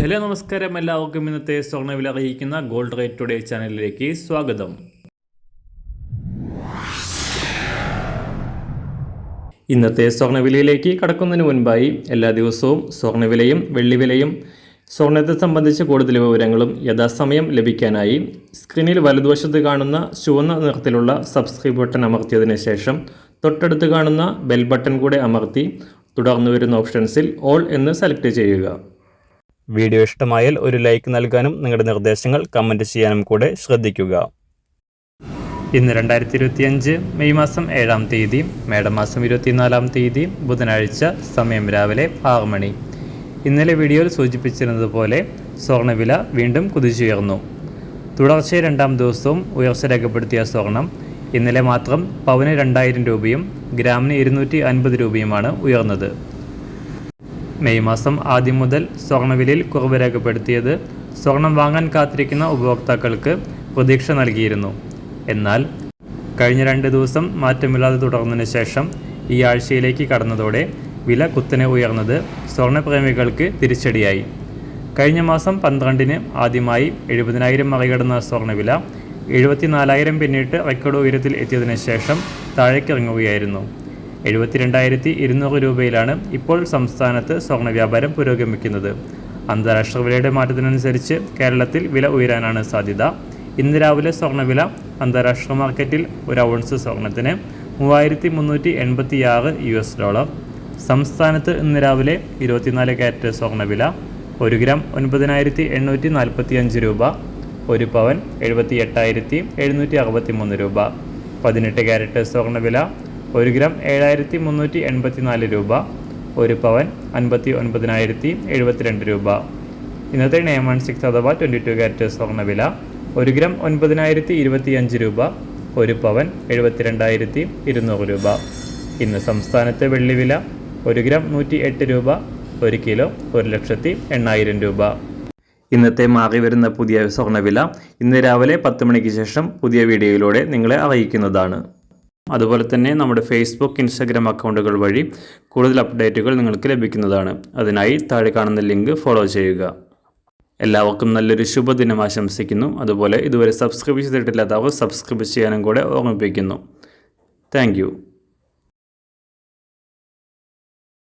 Hello നമസ്കാരം, എല്ലാവർക്കും ഇന്നത്തെ സ്വർണ്ണവില അറിയിക്കുന്ന ഗോൾഡ് റേറ്റ് ടുഡേ ചാനലിലേക്ക് സ്വാഗതം. ഇന്നത്തെ സ്വർണ്ണവിലയിലേക്ക് കടക്കുന്നതിന് മുൻപായി എല്ലാ ദിവസവും സ്വർണ്ണവിലയും വെള്ളിവിലയും സ്വർണ്ണത്തെ സംബന്ധിച്ച് കൂടുതൽ വിവരങ്ങളും യഥാസമയം ലഭിക്കാനായി സ്ക്രീനിൽ വലതുവശത്ത് കാണുന്ന ചുവന്ന നിറത്തിലുള്ള സബ്സ്ക്രൈബ് ബട്ടൺ അമർത്തിയതിനു ശേഷം തൊട്ടടുത്ത് കാണുന്ന ബെൽ ബട്ടൺ കൂടെ അമർത്തി തുടർന്ന് വരുന്ന ഓപ്ഷൻസിൽ ഓൾ എന്ന് സെലക്ട് ചെയ്യുക. വീഡിയോ ഇഷ്ടമായാൽ ഒരു ലൈക്ക് നൽകാനും നിങ്ങളുടെ നിർദ്ദേശങ്ങൾ കമൻറ്റ് ചെയ്യാനും കൂടെ ശ്രദ്ധിക്കുക. ഇന്ന് 2025 മെയ് മാസം 7-ാം തീയതി, മേടമാസം 24-ാം തീയതി ബുധനാഴ്ച, സമയം രാവിലെ 6 മണി. ഇന്നലെ വീഡിയോയിൽ സൂചിപ്പിച്ചിരുന്നതുപോലെ സ്വർണ്ണവില വീണ്ടും കുതിച്ചുയർന്നു. തുടർച്ചയായ 2-ാം ദിവസവും ഉയർച്ച രേഖപ്പെടുത്തിയ സ്വർണം ഇന്നലെ മാത്രം പവന് 2000 രൂപയും ഗ്രാമിന് 250 രൂപയുമാണ് ഉയർന്നത്. മെയ് മാസം ആദ്യം മുതൽ സ്വർണ്ണവിലയിൽ കുറവ് രേഖപ്പെടുത്തിയത് സ്വർണം വാങ്ങാൻ കാത്തിരിക്കുന്ന ഉപഭോക്താക്കൾക്ക് പ്രതീക്ഷ നൽകിയിരുന്നു. എന്നാൽ കഴിഞ്ഞ 2 ദിവസം മാറ്റമില്ലാതെ തുടർന്നതിന് ശേഷം ഈ ആഴ്ചയിലേക്ക് കടന്നതോടെ വില കുത്തനെ ഉയർന്നത് സ്വർണ്ണപ്രേമികൾക്ക് തിരിച്ചടിയായി. കഴിഞ്ഞ മാസം 12-ന് ആദ്യമായി 70,000 മറികടന്ന സ്വർണ്ണവില 74,000 പിന്നിട്ട് റെക്കോർഡ് ഉയരത്തിൽ എത്തിയതിനു ശേഷം താഴേക്കിറങ്ങുകയായിരുന്നു. 72,200 രൂപയിലാണ് ഇപ്പോൾ സംസ്ഥാനത്ത് സ്വർണ്ണ വ്യാപാരം പുരോഗമിക്കുന്നത്. അന്താരാഷ്ട്ര വിലയുടെ മാറ്റത്തിനനുസരിച്ച് കേരളത്തിൽ വില ഉയരാനാണ് സാധ്യത. ഇന്ന് രാവിലെ സ്വർണ്ണവില അന്താരാഷ്ട്ര മാർക്കറ്റിൽ ഒരു ഔൺസ് സ്വർണ്ണത്തിന് $3,386. സംസ്ഥാനത്ത് ഇന്ന് രാവിലെ 24 കാരറ്റ് സ്വർണ്ണവില 1 ഗ്രാം 9,845 രൂപ, 1 പവൻ 78,763 രൂപ. 18 കാരറ്റ് സ്വർണ്ണവില 1 ഗ്രാം 7,384 രൂപ, 1 പവൻ 59,072 രൂപ. ഇന്നത്തെ 916 അഥവാ 22 കാരറ്റ് സ്വർണ്ണവില 1 ഗ്രാം 9,025 രൂപ, 1 പവൻ 72,200 രൂപ. ഇന്ന് സംസ്ഥാനത്തെ വെള്ളിവില 1 ഗ്രാം 108 രൂപ, 1 കിലോ 1,80,000 രൂപ. ഇന്നത്തെ മാറി വരുന്ന പുതിയ സ്വർണ്ണവില ഇന്ന് രാവിലെ 10 മണിക്ക് ശേഷം പുതിയ വീഡിയോയിലൂടെ നിങ്ങളെ അറിയിക്കുന്നതാണ്. അതുപോലെ തന്നെ നമ്മുടെ ഫേസ്ബുക്ക്, ഇൻസ്റ്റാഗ്രാം അക്കൗണ്ടുകൾ വഴി കൂടുതൽ അപ്ഡേറ്റുകൾ നിങ്ങൾക്ക് ലഭിക്കുന്നതാണ്. അതിനായി താഴെ കാണുന്ന ലിങ്ക് ഫോളോ ചെയ്യുക. എല്ലാവർക്കും നല്ലൊരു ശുഭദിനം ആശംസിക്കുന്നു. അതുപോലെ ഇതുവരെ സബ്സ്ക്രൈബ് ചെയ്തിട്ടില്ലാത്തവർ സബ്സ്ക്രൈബ് ചെയ്യാനും കൂടെ ഓർമ്മിപ്പിക്കുന്നു. താങ്ക്